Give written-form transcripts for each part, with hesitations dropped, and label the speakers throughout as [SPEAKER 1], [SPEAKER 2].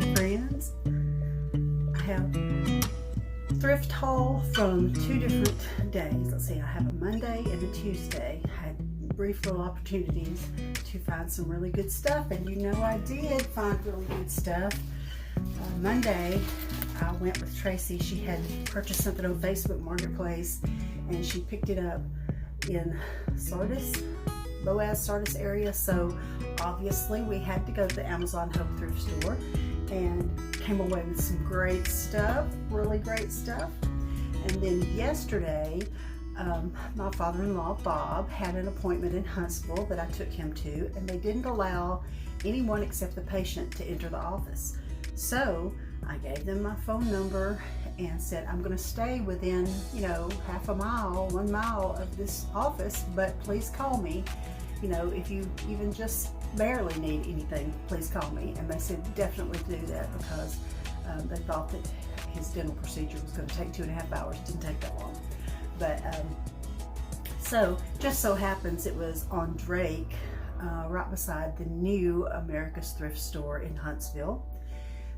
[SPEAKER 1] morning, friends. I have a thrift haul from 2 different days. Let's see, I have a Monday and a Tuesday. I had brief little opportunities to find some really good stuff, and you know I did find really good stuff. Monday, I went with Tracy. She had purchased something on Facebook Marketplace, and she picked it up in Boaz, Sardis area, so obviously we had to go to the Amazon Home Thrift store and came away with some great stuff, really great stuff. And then yesterday, my father-in-law Bob had an appointment in Huntsville that I took him to, and they didn't allow anyone except the patient to enter the office. So I gave them my phone number and said, I'm going to stay within, half a mile, 1 mile of this office, but please call me. If you even just barely need anything, please call me. And they said definitely do that, because they thought that his dental procedure was going to take 2.5 hours. It didn't take that long. But so just so happens it was on Drake, right beside the new America's Thrift store in Huntsville.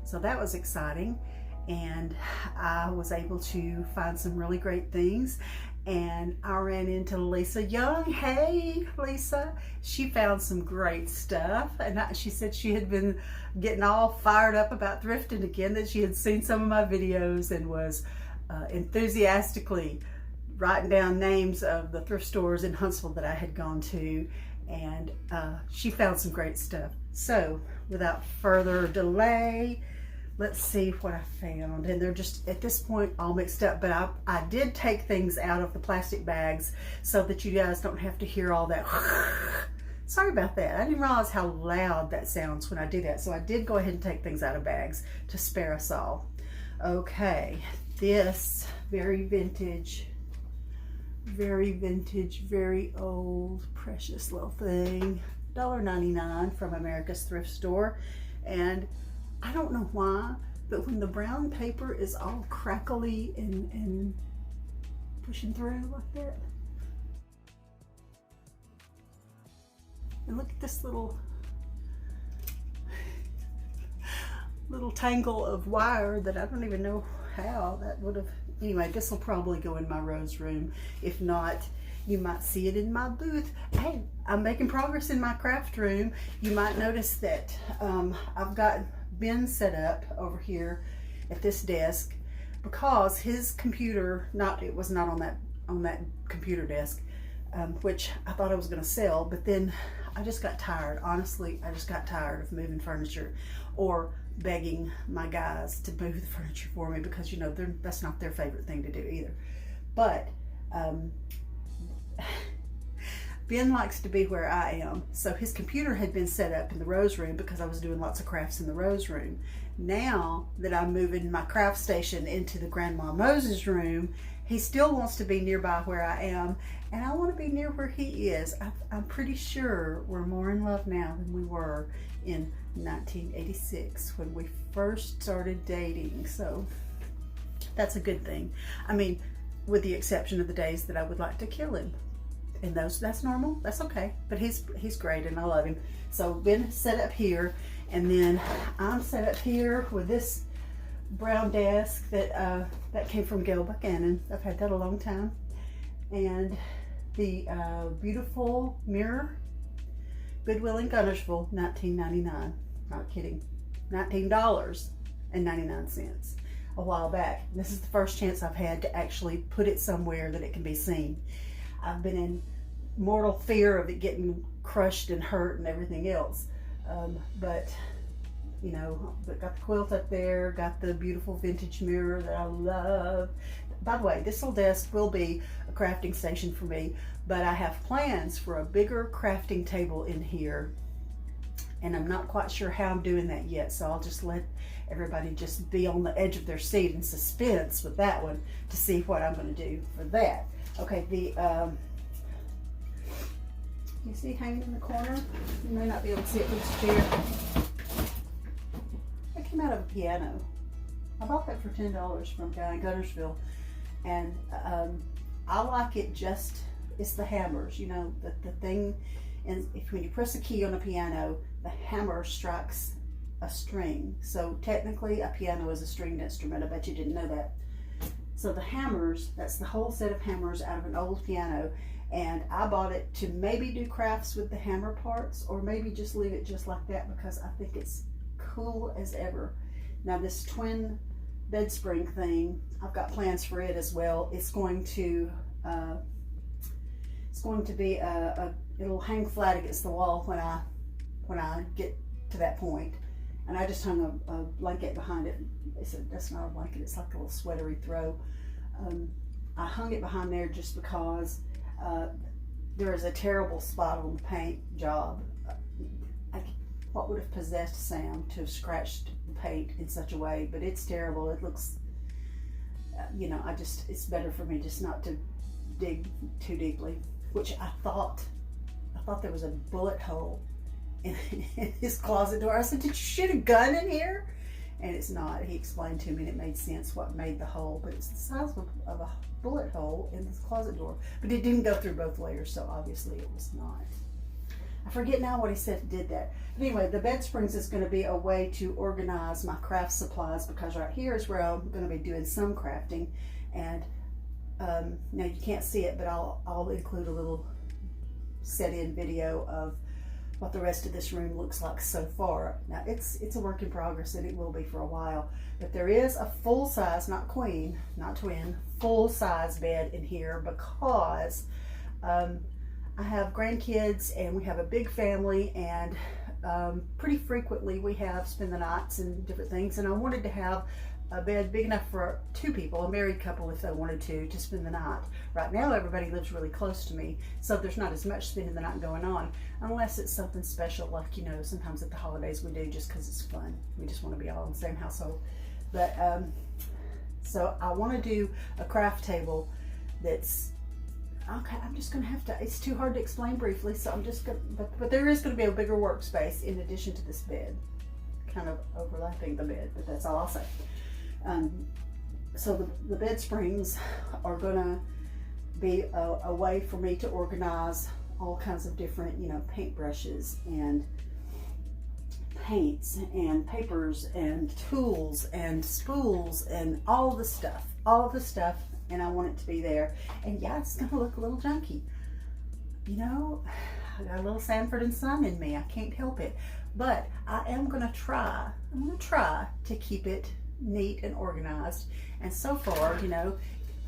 [SPEAKER 1] So that was exciting, and I was able to find some really great things. And I ran into Lisa Young. Hey, Lisa. She found some great stuff, and she said she had been getting all fired up about thrifting again, that she had seen some of my videos and was enthusiastically writing down names of the thrift stores in Huntsville that I had gone to, and she found some great stuff. So without further delay, let's see what I found. And they're just at this point all mixed up, but I did take things out of the plastic bags so that you guys don't have to hear all that. Sorry about that. I didn't realize how loud that sounds when I do that. So I did go ahead and take things out of bags to spare us all. Okay, this very vintage, very old, precious little thing. $1.99 from America's Thrift store. And I don't know why, but when the brown paper is all crackly and pushing through like that. And look at this little tangle of wire that I don't even know how that would have. Anyway, this will probably go in my rose room. If not, you might see it in my booth. Hey, I'm making progress in my craft room. You might notice that I've got Ben set up over here at this desk, because his computer, it was not on that computer desk, which I thought I was going to sell, but then I just got tired. Honestly, I just got tired of moving furniture or begging my guys to move the furniture for me, because that's not their favorite thing to do either. But Ben likes to be where I am, so his computer had been set up in the rose room because I was doing lots of crafts in the rose room. Now that I'm moving my craft station into the Grandma Moses room, he still wants to be nearby where I am, and I want to be near where he is. I'm pretty sure we're more in love now than we were in 1986 when we first started dating, so that's a good thing. I mean, with the exception of the days that I would like to kill him. And that's normal, that's okay. But he's great and I love him. So Ben set up here, and then I'm set up here with this brown desk that came from Gail Buchanan. I've had that a long time. And the beautiful mirror, Goodwill in Gunnersville, $19.99. Not kidding, $19.99 a while back. This is the first chance I've had to actually put it somewhere that it can be seen. I've been in mortal fear of it getting crushed and hurt and everything else. But got the quilt up there, got the beautiful vintage mirror that I love. By the way, this little desk will be a crafting station for me, but I have plans for a bigger crafting table in here, and I'm not quite sure how I'm doing that yet, so I'll just let everybody just be on the edge of their seat in suspense with that one to see what I'm going to do for that. Okay, you see hanging in the corner? You may not be able to see it with this chair. That came out of a piano. I bought that for $10 from a guy in Gunnersville, and I like it just, it's the hammers, the thing, and when you press a key on a piano, the hammer strikes a string. So technically a piano is a stringed instrument. I bet you didn't know that. So the hammers, that's the whole set of hammers out of an old piano. And I bought it to maybe do crafts with the hammer parts, or maybe just leave it just like that because I think it's cool as ever. Now this twin bed spring thing, I've got plans for it as well. It's going to be it'll hang flat against the wall when I get to that point. And I just hung a blanket behind it. They said that's not a blanket, it's like a little sweatery throw. I hung it behind there just because there is a terrible spot on the paint job. What would have possessed Sam to have scratched the paint in such a way? But it's terrible. It looks, you know, it's better for me just not to dig too deeply. Which I thought there was a bullet hole in his closet door. I said, did you shoot a gun in here? And it's not. He explained to me and it made sense what made the hole, but it's the size of a bullet hole in this closet door. But it didn't go through both layers, so obviously it was not. I forget now what he said did that. But anyway, the bed springs is going to be a way to organize my craft supplies, because right here is where I'm going to be doing some crafting. And now you can't see it, but I'll include a little set-in video of what the rest of this room looks like so far. Now it's a work in progress, and it will be for a while. But there is a full-size, not queen, not twin, full-size bed in here because I have grandkids and we have a big family, and pretty frequently we have spend the nights and different things, and I wanted to have a bed big enough for two people, a married couple, if they wanted to spend the night. Right now everybody lives really close to me, so there's not as much spending the night going on, unless it's something special, like, you know, sometimes at the holidays we do just because it's fun. We just want to be all in the same household. But so I want to do a craft table that's okay. I'm just gonna have to, it's too hard to explain briefly, so I'm just gonna, but there is gonna be a bigger workspace in addition to this bed, kind of overlapping the bed, but that's all I'll say. So the bed springs are gonna be a way for me to organize all kinds of different, you know, paintbrushes and paints and papers and tools and spools and all the stuff, and I want it to be there. And yeah, it's gonna look a little junky, you know. I got a little Sanford and Son in me, I can't help it, but I am gonna try to keep it neat and organized. And so far, you know,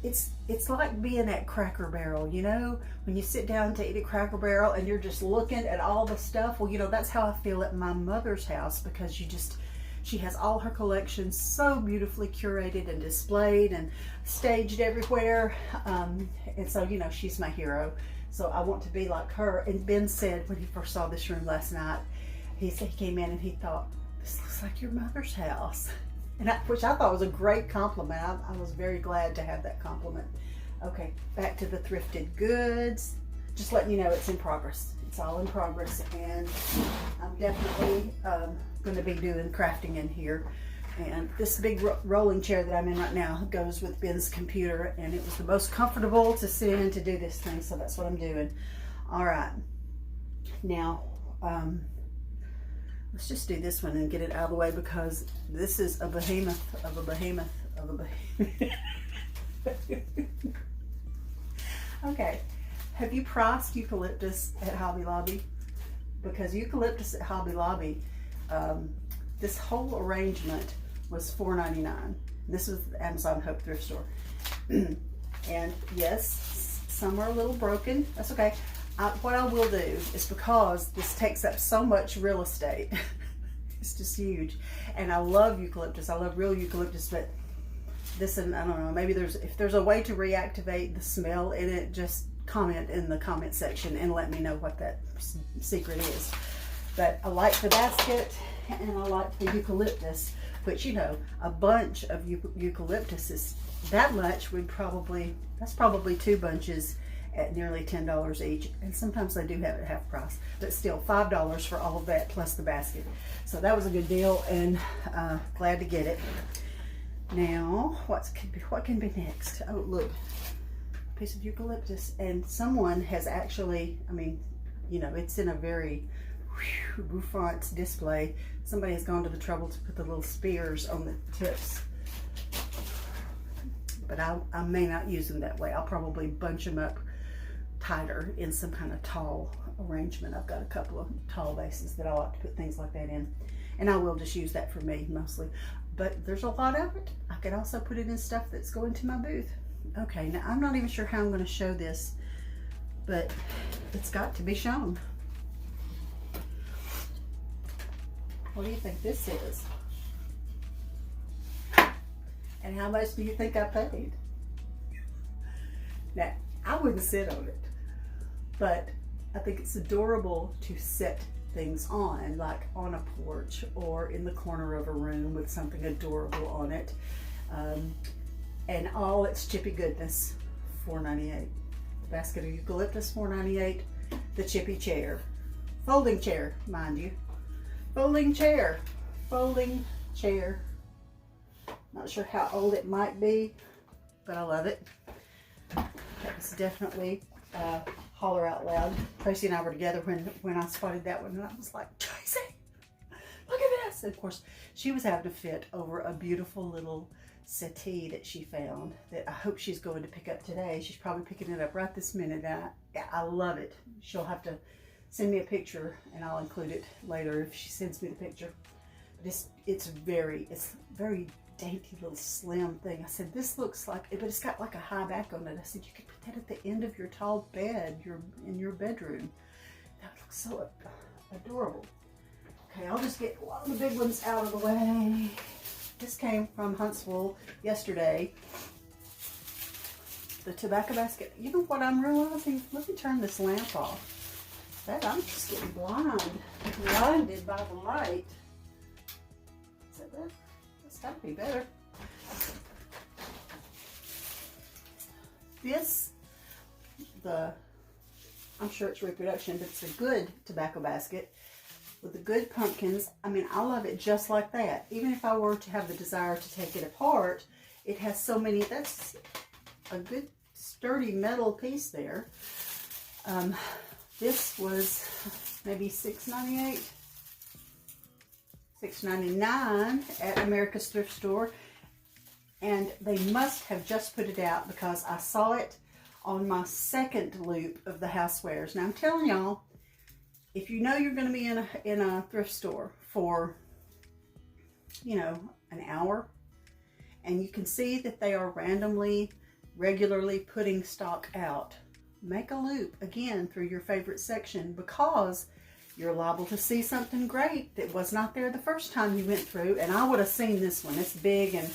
[SPEAKER 1] it's like being at Cracker Barrel, you know, when you sit down to eat at Cracker Barrel and you're just looking at all the stuff. Well, you know, that's how I feel at my mother's house, because she has all her collections so beautifully curated and displayed and staged everywhere. And so, you know, she's my hero. So I want to be like her. And Ben said when he first saw this room last night, he said he came in and he thought, this looks like your mother's house. And which I thought was a great compliment. I was very glad to have that compliment. Okay, back to the thrifted goods. Just letting you know it's in progress. It's all in progress, and I'm definitely going to be doing crafting in here. And this big rolling chair that I'm in right now goes with Ben's computer, and it was the most comfortable to sit in to do this thing, so that's what I'm doing. All right, now let's just do this one and get it out of the way, because this is a behemoth of a behemoth of a behemoth. Okay, have you priced eucalyptus at Hobby Lobby? Because eucalyptus at Hobby Lobby, this whole arrangement was $4.99. This was the Amazon Hope thrift store. And yes, some are a little broken. That's okay. What I will do is, because this takes up so much real estate, it's just huge, and I love eucalyptus. I love real eucalyptus, but this, and I don't know, maybe if there's a way to reactivate the smell in it, just comment in the comment section and let me know what that secret is. But I like the basket and I like the eucalyptus, but you know, a bunch of eucalyptus is that much. That's probably 2 bunches at nearly $10 each, and sometimes they do have it at half price, but still $5 for all of that plus the basket. So that was a good deal, and glad to get it. Now what can be next? Oh look, a piece of eucalyptus, and someone has actually, I mean, you know, it's in a very bouffant display. Somebody has gone to the trouble to put the little spears on the tips. But I may not use them that way. I'll probably bunch them up tighter in some kind of tall arrangement. I've got a couple of tall vases that I like to put things like that in. And I will just use that for me mostly. But there's a lot of it. I could also put it in stuff that's going to my booth. Okay, now I'm not even sure how I'm going to show this, but it's got to be shown. What do you think this is? And how much do you think I paid? Now, I wouldn't sit on it, but I think it's adorable to set things on, like on a porch or in the corner of a room with something adorable on it. And all its chippy goodness, $4.98. The basket of eucalyptus, $4.98. The chippy chair. Folding chair, mind you. Folding chair. Folding chair. Not sure how old it might be, but I love it. That was definitely holler out loud. Tracy and I were together when I spotted that one, and I was like, Tracy, look at this. And of course, she was having a fit over a beautiful little settee that she found that I hope she's going to pick up today. She's probably picking it up right this minute. I love it. She'll have to send me a picture, and I'll include it later if she sends me the picture. But it's very dainty little slim thing. I said, this looks like, but it's got like a high back on it. I said, you could put that at the end of your tall bed, in your bedroom. That looks so adorable. Okay, I'll just get one of the big ones out of the way. This came from Huntsville yesterday. The tobacco basket. You know what I'm realizing? Let me turn this lamp off. I'm just getting blinded by the light. Is that better? It's got to be better. I'm sure it's reproduction, but it's a good tobacco basket with the good pumpkins. I mean, I love it just like that. Even if I were to have the desire to take it apart, it has so many. That's a good sturdy metal piece there. This was maybe $6.98, $6.99 at America's Thrift Store, and they must have just put it out because I saw it on my second loop of the housewares. Now I'm telling y'all, if you know you're going to be in a thrift store for, an hour, and you can see that they are regularly putting stock out, make a loop again through your favorite section, because you're liable to see something great that was not there the first time you went through. And I would have seen this one. It's big, and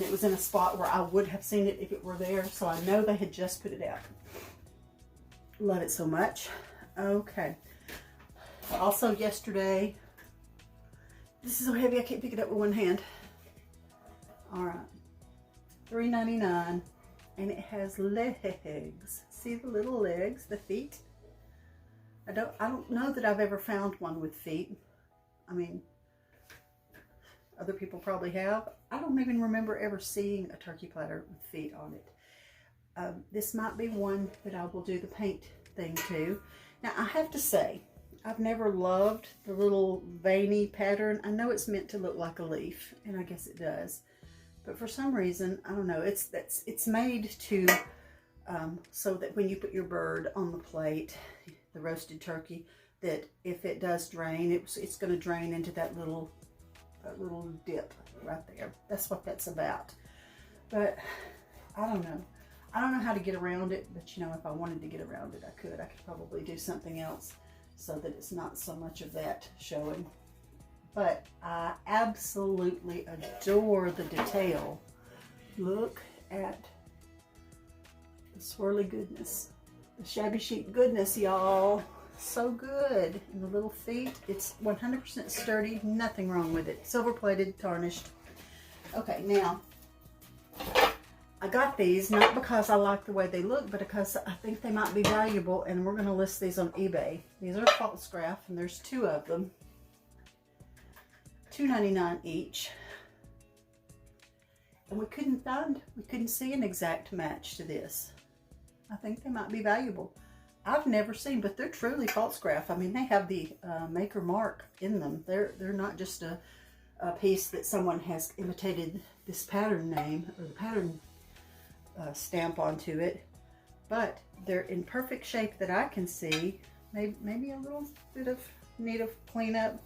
[SPEAKER 1] it was in a spot where I would have seen it if it were there. So I know they had just put it out. Love it so much. Okay. Also yesterday, this is so heavy I can't pick it up with one hand. All right. $3.99, and it has legs. See the little legs, the feet? I don't know that I've ever found one with feet. I mean, other people probably have. I don't even remember ever seeing a turkey platter with feet on it. This might be one that I will do the paint thing to. Now, I have to say, I've never loved the little veiny pattern. I know it's meant to look like a leaf, and I guess it does. But for some reason, I don't know, it's made to, so that when you put your bird on the plate, the roasted turkey, that if it does drain, it's going to drain into that little dip right there. That's what that's about. But I don't know. I don't know how to get around it, but if I wanted to get around it, I could. I could probably do something else so that it's not so much of that showing. But I absolutely adore the detail. Look at the swirly goodness. The shabby chic goodness, y'all. So good. And the little feet, it's 100% sturdy. Nothing wrong with it. Silver plated, tarnished. Okay, now, I got these not because I like the way they look, but because I think they might be valuable, and we're going to list these on eBay. These are false graph, and there's 2 of them. $2.99 each. And we couldn't see an exact match to this. I think they might be valuable. I've never seen, but they're truly false graph. I mean, they have the maker mark in them. They're not just a piece that someone has imitated this pattern name or the pattern stamp onto it, but they're in perfect shape that I can see. Maybe a little bit of need of cleanup.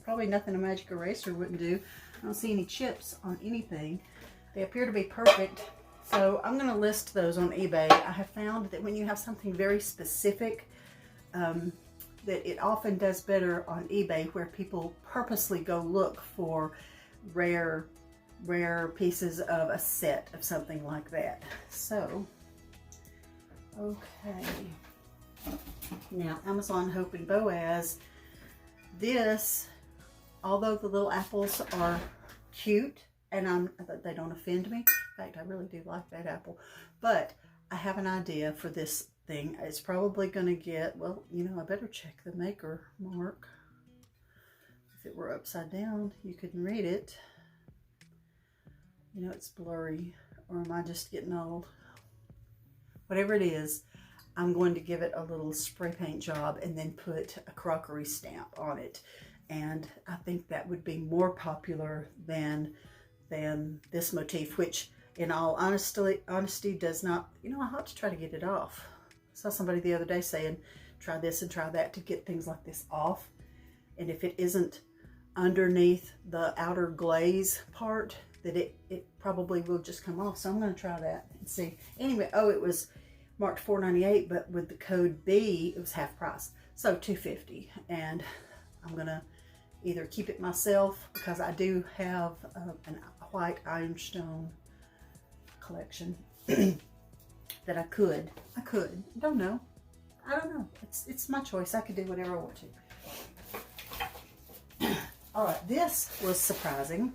[SPEAKER 1] Probably nothing a magic eraser wouldn't do. I don't see any chips on anything. They appear to be perfect. So I'm going to list those on eBay. I have found that when you have something very specific, that it often does better on eBay, where people purposely go look for rare pieces of a set of something like that. So, okay. Now, Amazon Hope and Boaz. This, although the little apples are cute, and they don't offend me. In fact, I really do like that apple. But I have an idea for this thing. It's probably going to get, well, you know, I better check the maker mark. If it were upside down, you couldn't read it. You know, it's blurry. Or am I just getting old? Whatever it is, I'm going to give it a little spray paint job and then put a crockery stamp on it. And I think that would be more popular than this motif, which in all honesty does not, you know, I ought to try to get it off. I saw somebody the other day saying, try this and try that to get things like this off. And if it isn't underneath the outer glaze part, that it probably will just come off. So I'm going to try that and see. Anyway, oh, it was marked $4.98, but with the code B, it was half price. So $2.50. And I'm going to either keep it myself, because I do have a white ironstone collection that I could. I don't know. It's my choice. I could do whatever I want to. All right, this was surprising.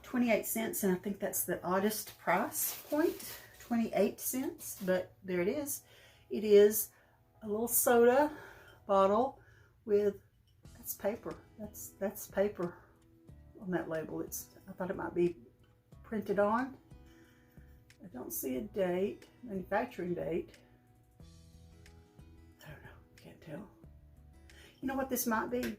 [SPEAKER 1] 28 cents, and I think that's the oddest price point. 28 cents, but there it is. It is a little soda bottle with, that's paper. That's paper on that label. I thought it might be printed on. I don't see a date, manufacturing date. I don't know, can't tell. You know what this might be?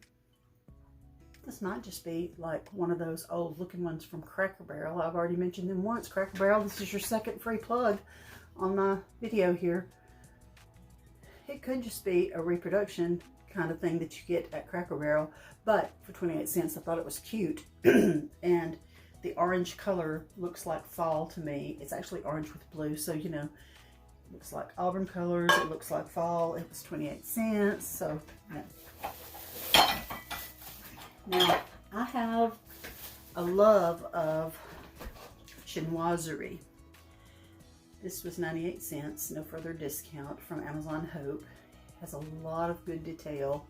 [SPEAKER 1] This might just be like one of those old looking ones from Cracker Barrel. I've already mentioned them once. Cracker Barrel, this is your second free plug on my video here. It could just be a reproduction kind of thing that you get at Cracker Barrel, but for 28 cents, I thought it was cute. And the orange color looks like fall to me. It's actually orange with blue, so you know, it looks like auburn colors. It looks like fall. It was 28 cents, so yeah. Now, I have a love of chinoiserie. This was 98 cents, no further discount, from Amazon Hope. Has a lot of good detail.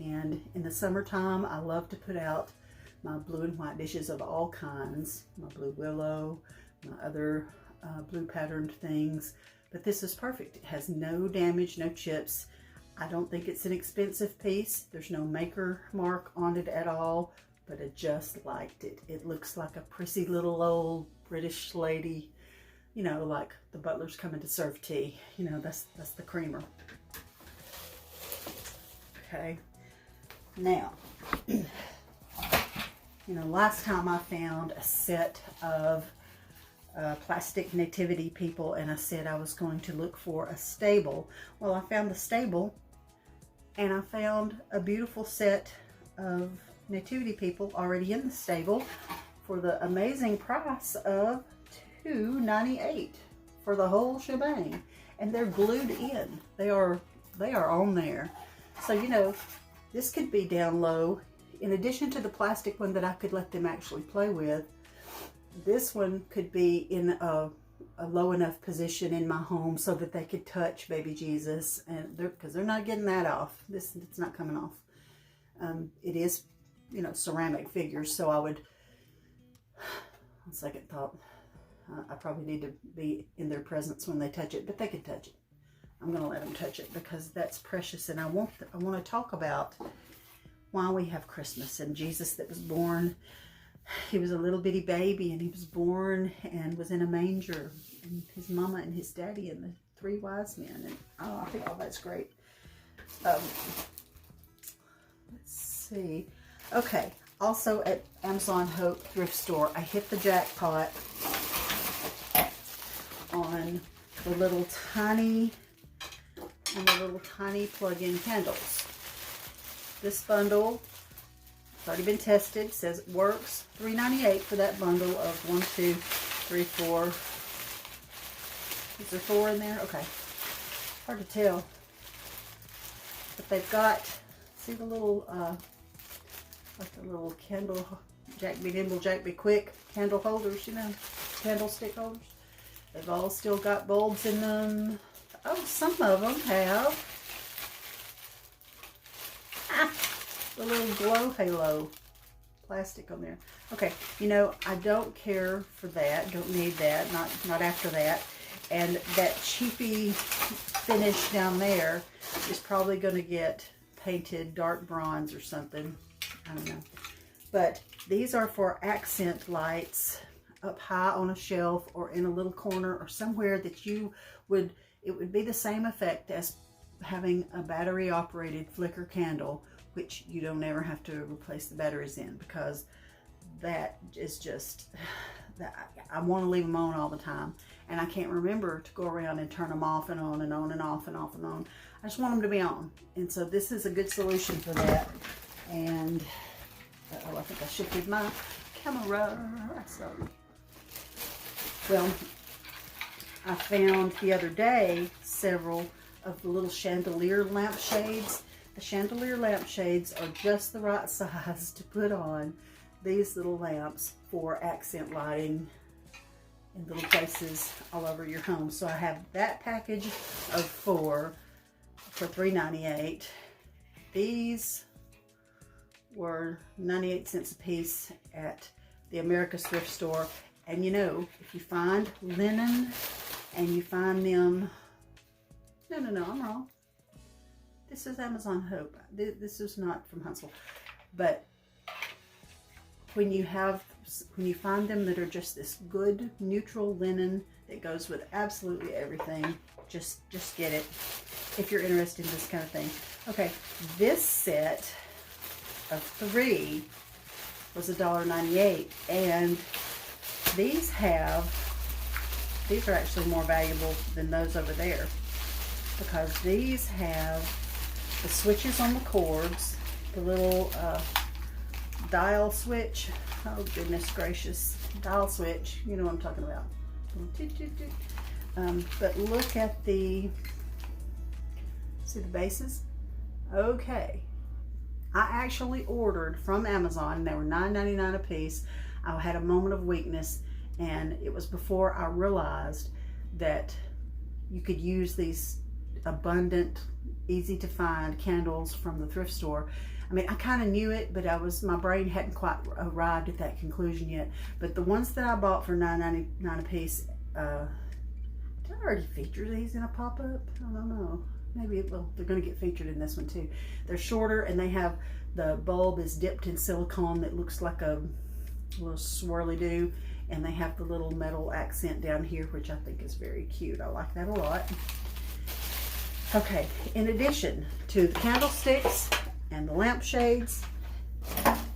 [SPEAKER 1] And in the summertime, I love to put out my blue and white dishes of all kinds. My blue willow, my other blue patterned things. But this is perfect. It has no damage, no chips. I don't think it's an expensive piece. There's no maker mark on it at all, but I just liked it. It looks like a prissy little old British lady, you know, like the butler's coming to serve tea. You know, that's the creamer. Okay. Now, you know, last time I found a set of plastic nativity people, and I said I was going to look for a stable. Well, I found the stable, and I found a beautiful set of nativity people already in the stable for the amazing price of $2.98 for the whole shebang. And they're glued in. They are on there. So, you know, this could be down low. In addition to the plastic one that I could let them actually play with, this one could be in a low enough position in my home so that they could touch baby Jesus, and because they're not getting that off. It's not coming off. It is, you know, ceramic figures, so I would, on second thought, I probably need to be in their presence when they touch it, but they can touch it. I'm going to let them touch it because that's precious, and I want to talk about why we have Christmas and Jesus that was born he was a little bitty baby, and he was born and was in a manger, and his mama and his daddy and the 3 wise men. And oh, I think all that's great. Let's see. Okay, also at Amazon Hope thrift store, I hit the jackpot on the little tiny plug-in candles. This bundle, it's already been tested, says it works. $3.98 for that bundle of 1, 2, 3, 4. Is there 4 in there? Okay. Hard to tell. But they've got, see the little, like the little candle, Jack be nimble, Jack be quick candle holders, you know, candlestick holders. They've all still got bulbs in them. Oh, some of them have the little glow halo plastic on there. Okay, you know, I don't care for that. Don't need that. Not after that. And that cheapy finish down there is probably going to get painted dark bronze or something. I don't know. But these are for accent lights up high on a shelf or in a little corner or somewhere that you would, it would be the same effect as having a battery operated flicker candle, which you don't ever have to replace the batteries in, because that is just, I want to leave them on all the time, and I can't remember to go around and turn them off and on and on and off and off and on. I just want them to be on, and so this is a good solution for that. And oh, I think I shifted my camera. So, well, I found the other day several of the little chandelier lampshades. The chandelier lampshades are just the right size to put on these little lamps for accent lighting in little places all over your home. So I have that package of 4 for $3.98. These were 98 cents a piece at the America's Thrift Store. And you know, if you find linen and you find them, no, I'm wrong. This is Amazon Hope. This is not from Huntsville. But when you find them that are just this good neutral linen that goes with absolutely everything, just get it if you're interested in this kind of thing. Okay, this set of 3 was $1.98, and these are actually more valuable than those over there, because these have the switches on the cords, the little dial switch. Oh goodness gracious, dial switch, you know what I'm talking about. But look at see the bases. Okay, I actually ordered from Amazon, and they were $9.99 a piece. I had a moment of weakness, and it was before I realized that you could use these abundant, easy to find candles from the thrift store. I mean, I kind of knew it, but my brain hadn't quite arrived at that conclusion yet. But the ones that I bought for $9.99 a piece, did I already feature these in a pop-up? I don't know. Maybe, well, they're going to get featured in this one too. They're shorter, and they have, the bulb is dipped in silicone that looks like a little swirly-do, and they have the little metal accent down here, which I think is very cute. I like that a lot. Okay, in addition to the candlesticks and the lampshades,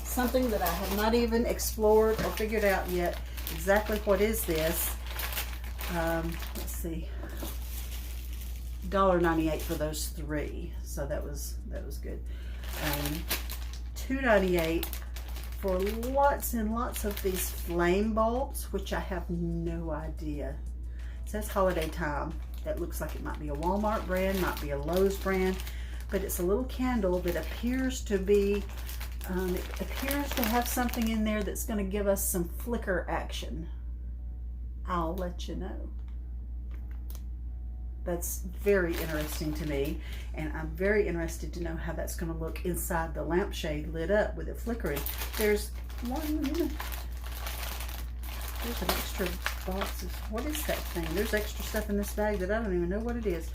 [SPEAKER 1] something that I have not even explored or figured out yet exactly what is this. Let's see, $1.98 for those 3, so that was good. $2.98 for lots and lots of these flame bulbs, which I have no idea. It says holiday time. That looks like it might be a Walmart brand, might be a Lowe's brand, but it's a little candle that appears to be, it appears to have something in there that's going to give us some flicker action. I'll let you know. That's very interesting to me, and I'm very interested to know how that's going to look inside the lampshade lit up with it flickering. There's an extra box. What is that thing? There's extra stuff in this bag that I don't even know what it is.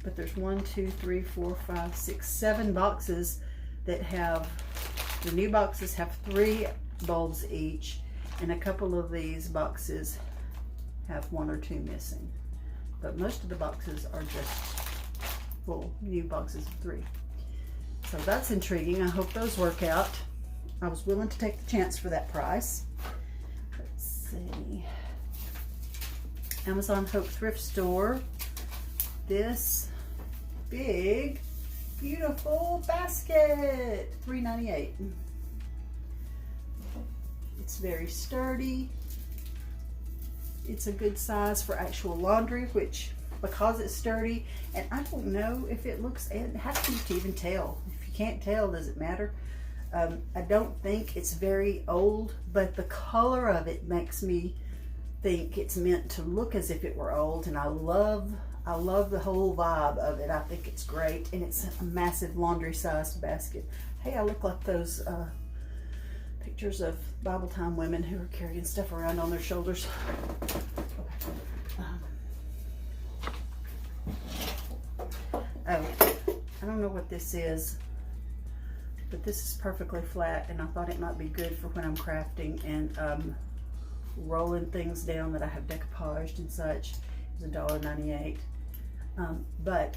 [SPEAKER 1] But there's 1, 2, 3, 4, 5, 6, 7 boxes that have, the new boxes have 3 bulbs each, and a couple of these boxes have 1 or 2 missing. But most of the boxes are just full, new boxes of 3. So that's intriguing. I hope those work out. I was willing to take the chance for that price. Let's see. Amazon Hope Thrift Store. This big, beautiful basket, $3.98. It's very sturdy. It's a good size for actual laundry, which, because it's sturdy, and I don't know if it looks, and how can you even tell? If you can't tell, does it matter? I don't think it's very old, but the color of it makes me think it's meant to look as if it were old, and I love the whole vibe of it. I think it's great, and it's a massive laundry-sized basket. Hey, I look like those pictures of Bible time women who are carrying stuff around on their shoulders. I don't know what this is, but this is perfectly flat, and I thought it might be good for when I'm crafting and rolling things down that I have decoupaged and such. It's $1.98. But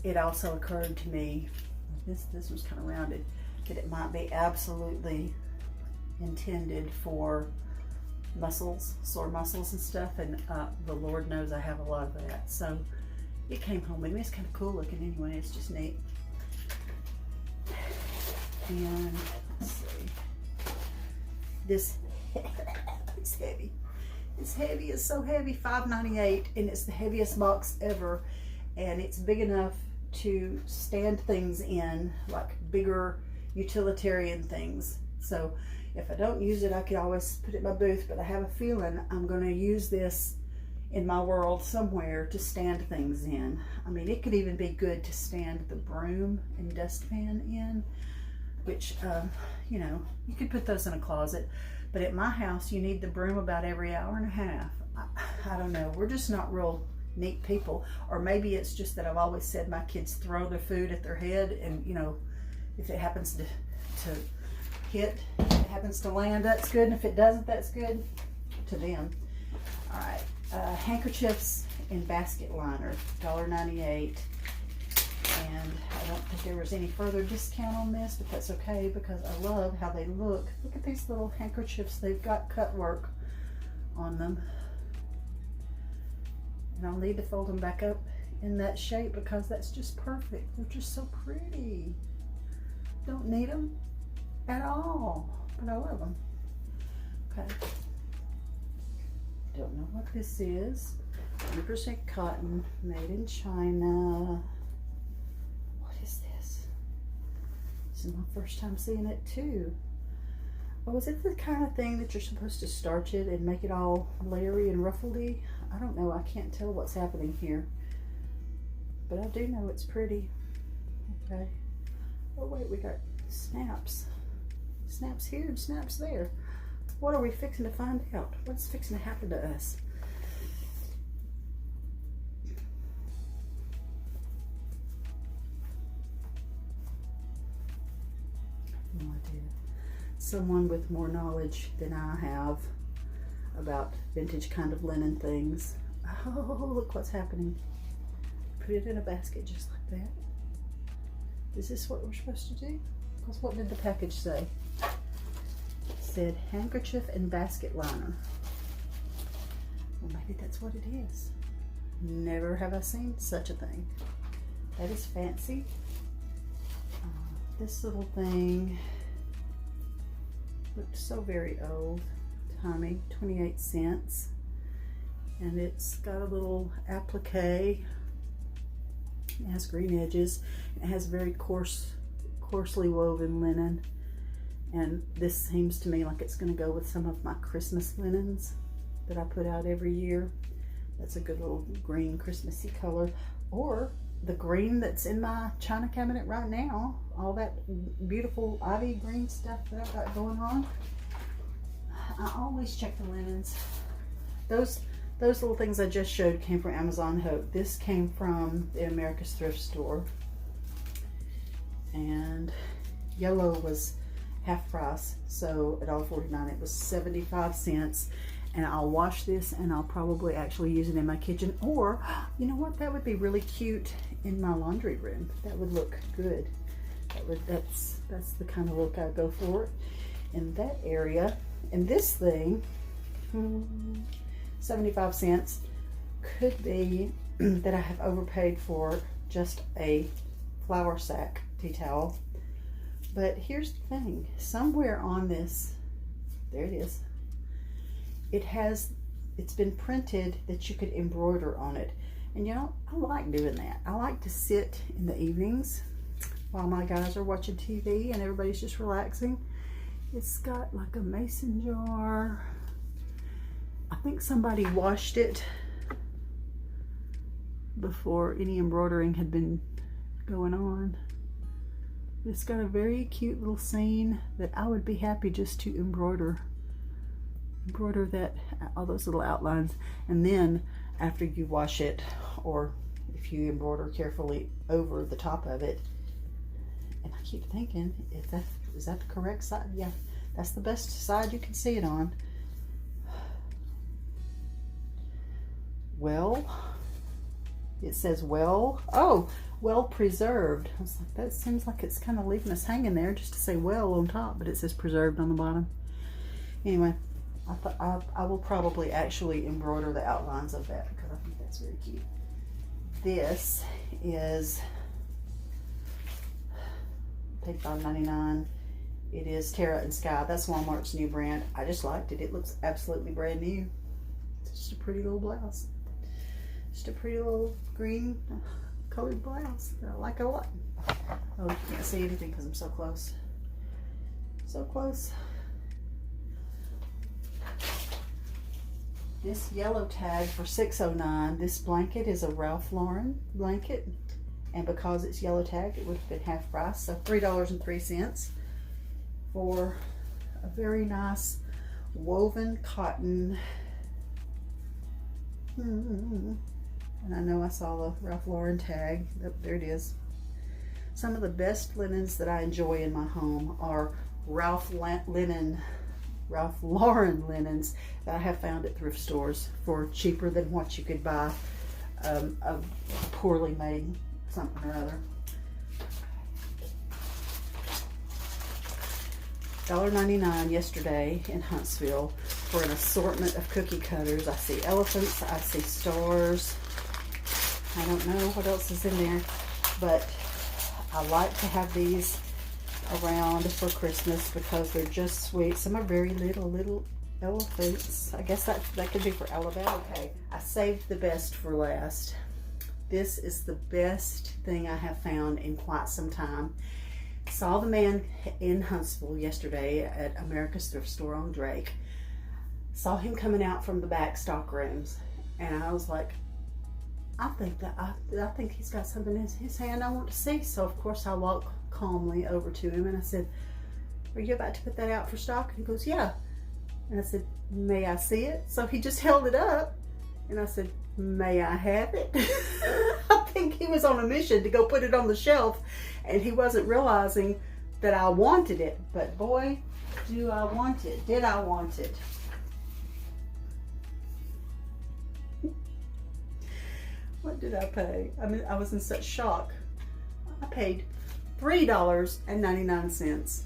[SPEAKER 1] it also occurred to me, this was kind of rounded, that it might be absolutely intended for muscles, sore muscles and stuff, and the Lord knows I have a lot of that. So it came home with me. It's kind of cool looking anyway. It's just neat. And let's see, this it's heavy. It's heavy. It's so heavy. $5.98, and it's the heaviest box ever. And it's big enough to stand things in, like bigger utilitarian things. So if I don't use it, I could always put it in my booth. But I have a feeling I'm going to use this in my world somewhere to stand things in. I mean, it could even be good to stand the broom and dustpan in, which, you know, you could put those in a closet. But at my house, you need the broom about every hour and a half. I don't know. We're just not real neat people. Or maybe it's just that I've always said my kids throw their food at their head, and, you know, if it happens to hit, if it happens to land, that's good. And if it doesn't, that's good to them. All right. Handkerchiefs and basket liner, $1.98. And I don't think there was any further discount on this, but that's okay because I love how they look. Look at these little handkerchiefs. They've got cut work on them. And I'll need to fold them back up in that shape because that's just perfect. They're just so pretty. Don't need them at all, but I love them. Okay. Don't know what this is. 100% cotton, made in China. This is my first time seeing it too. Oh, is it the kind of thing that you're supposed to starch it and make it all layery and ruffledy? I don't know. I can't tell what's happening here. But I do know it's pretty. Okay. Oh wait, we got snaps. Snaps here and snaps there. What are we fixing to find out? What's fixing to happen to us? No idea. Someone with more knowledge than I have about vintage kind of linen things. Oh, look what's happening. Put it in a basket just like that. Is this what we're supposed to do? Because what did the package say? It said handkerchief and basket liner. Well, maybe that's what it is. Never have I seen such a thing. That is fancy. This little thing looked so very old timey, 28 cents. And it's got a little applique. It has green edges. It has very coarsely woven linen. And this seems to me like it's going to go with some of my Christmas linens that I put out every year. That's a good little green Christmassy color. Or the green that's in my china cabinet right now, all that beautiful ivy green stuff that I've got going on. I always check the linens. Those little things I just showed came from Amazon Hope. This came from the America's Thrift Store. And yellow was half price. So $1.49, it was 75 cents. And I'll wash this and I'll probably actually use it in my kitchen. Or, you know what, that would be really cute in my laundry room. That would look good. That's the kind of look I go for in that area. And this thing, 75 cents, could be that I have overpaid for just a flour sack tea towel. But here's the thing, somewhere on this, there it is, it's been printed that you could embroider on it. And you know, I like doing that. I like to sit in the evenings while my guys are watching TV and everybody's just relaxing. It's got like a mason jar. I think somebody washed it before any embroidering had been going on. It's got a very cute little scene that I would be happy just to embroider that, all those little outlines. And then after you wash it, or if you embroider carefully over the top of it, and I keep thinking, is that the correct side? Yeah, that's the best side you can see it on. Well, it says well preserved. I was like, that seems like it's kind of leaving us hanging there just to say well on top, but it says preserved on the bottom. Anyway, I thought I will probably actually embroider the outlines of that because I think that's very cute. This is, paid $5.99. It is Terra and Sky. That's Walmart's new brand. I just liked it. It looks absolutely brand new. It's just a pretty little blouse. Just a pretty little green colored blouse. I like it a lot. Oh, you can't see anything because I'm so close. So close. This yellow tag for $6.09. This blanket is a Ralph Lauren blanket. And because it's yellow tag, it would have been half price. So $3.03 for a very nice woven cotton. And I know I saw the Ralph Lauren tag. There it is. Some of the best linens that I enjoy in my home are Ralph Lauren linens that I have found at thrift stores for cheaper than what you could buy a poorly made something or other. $1.99 yesterday in Huntsville for an assortment of cookie cutters. I see elephants, I see stars. I don't know what else is in there, but I like to have these around for Christmas because they're just sweet. Some are very little elephants. I guess that could be for Alabama. Okay, I saved the best for last. This is the best thing I have found in quite some time. Saw the man in Huntsville yesterday at America's Thrift Store on Drake. Saw him coming out from the back stock rooms, and I was like, I think he's got something in his hand I want to see. So of course I walk calmly over to him and I said, "Are you about to put that out for stock?" And he goes, "Yeah." And I said, "May I see it?" So he just held it up, and I said, "May I have it?" I think he was on a mission to go put it on the shelf, and he wasn't realizing that I wanted it. But boy, do I want it. Did I want it? What did I pay? I mean, I was in such shock. I paid $3.99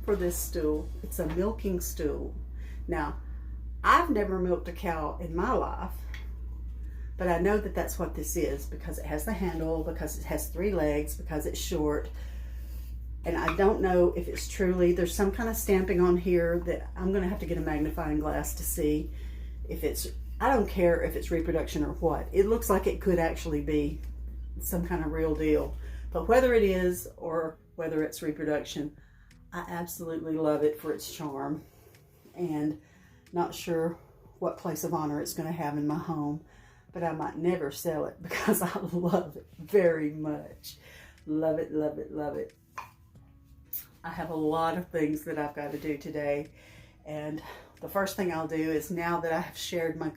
[SPEAKER 1] for this stool. It's a milking stool. Now, I've never milked a cow in my life, but I know that that's what this is because it has the handle, because it has 3 legs, because it's short. And I don't know if it's truly, there's some kind of stamping on here that I'm going to have to get a magnifying glass to see if it's, I don't care if it's reproduction or what. It looks like it could actually be some kind of real deal. But whether it is or whether it's reproduction, I absolutely love it for its charm. And not sure what place of honor it's going to have in my home, but I might never sell it because I love it very much. Love it, love it, love it. I have a lot of things that I've got to do today, and the first thing I'll do is, now that I have shared my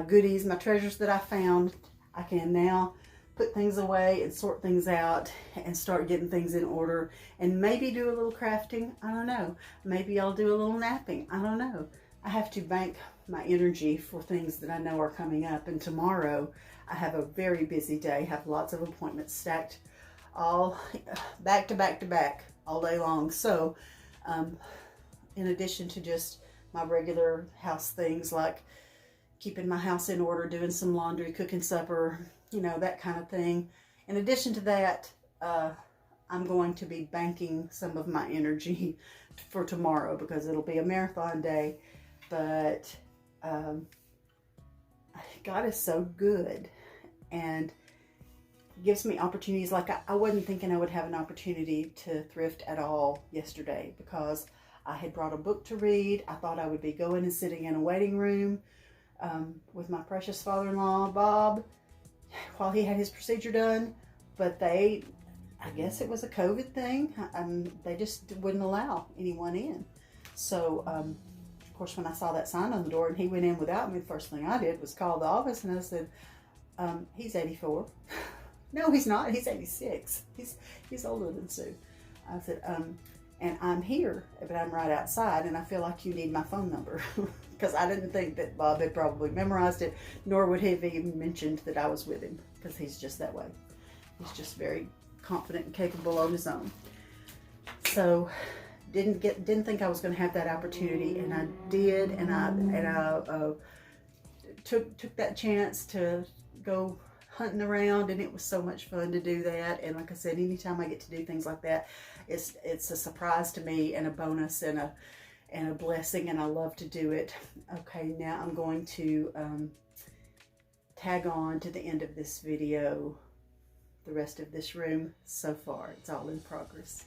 [SPEAKER 1] goodies, my treasures that I found, I can now put things away and sort things out and start getting things in order, and maybe do a little crafting. I don't know. Maybe I'll do a little napping. I don't know. I have to bank my energy for things that I know are coming up. And tomorrow I have a very busy day, have lots of appointments stacked all back to back to back all day long. So in addition to just my regular house things like keeping my house in order, doing some laundry, cooking supper, you know, that kind of thing. In addition to that, I'm going to be banking some of my energy for tomorrow because it'll be a marathon day. But God is so good and gives me opportunities. Like I wasn't thinking I would have an opportunity to thrift at all yesterday because I had brought a book to read. I thought I would be going and sitting in a waiting room with my precious father-in-law, Bob, while he had his procedure done. But I guess it was a COVID thing. They just wouldn't allow anyone in. So, of course, when I saw that sign on the door and he went in without me, the first thing I did was call the office and I said, he's 84. No, he's not. He's 86. He's older than Sue. I said, and I'm here, but I'm right outside, and I feel like you need my phone number. Because I didn't think that Bob had probably memorized it, nor would he have even mentioned that I was with him, because he's just that way. He's just very confident and capable on his own. So didn't think I was going to have that opportunity, and I did, and I took that chance to go hunting around, and it was so much fun to do that. And like I said, anytime I get to do things like that, it's a surprise to me and a bonus and a blessing, and I love to do it. Okay, now I'm going to tag on to the end of this video the rest of this room so far. It's all in progress.